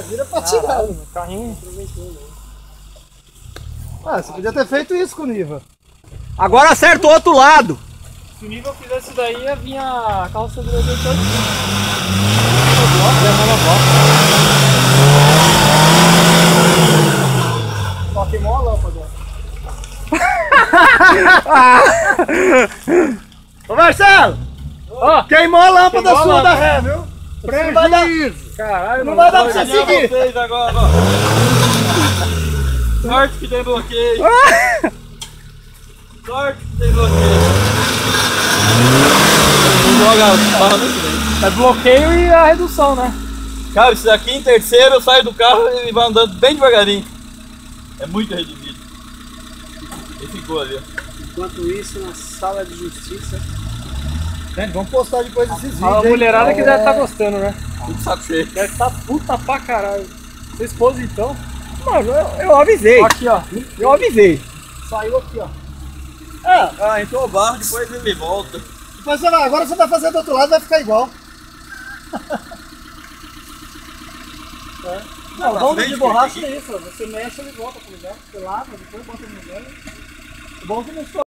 vira pra tirar. O carrinho. Ah, você podia ter feito isso com o Niva. Agora acerta o outro lado. Se o nível fizesse isso daí, ia vir a calça do todo. Só queimou a lâmpada. Ô Marcelo! Ó, Queimou a lâmpada Queimou a sua da lâmpada. ré, viu? Prejuízo! caralho, Não vai dar pra você Ganhar seguir! vocês agora, ó. Sorte que tem bloqueio. Sorte que tem bloqueio. Não joga barra no frente. É bloqueio e a redução, né? Cara, isso daqui em terceiro eu saio do carro e vai andando bem devagarinho. É muito reduzido. E ficou ali, ó. Enquanto isso, na sala de justiça. Gente, vamos postar depois esses vídeos. A mulherada que deve estar gostando, né? Tudo saco cheio. Deve estar puta pra caralho. Você expôs então? Mano, eu avisei. Aqui, ó. Eu avisei. Saiu aqui, ó. Ah, entrou o barro, depois ele volta. Depois você vai, agora você vai fazer do outro lado, vai ficar igual. Não, pra bom frente, de borracha aqui. é isso, ó. Você mexe, ele volta pro lugar. Você lava, depois bota no lugar. O bom que não estoura.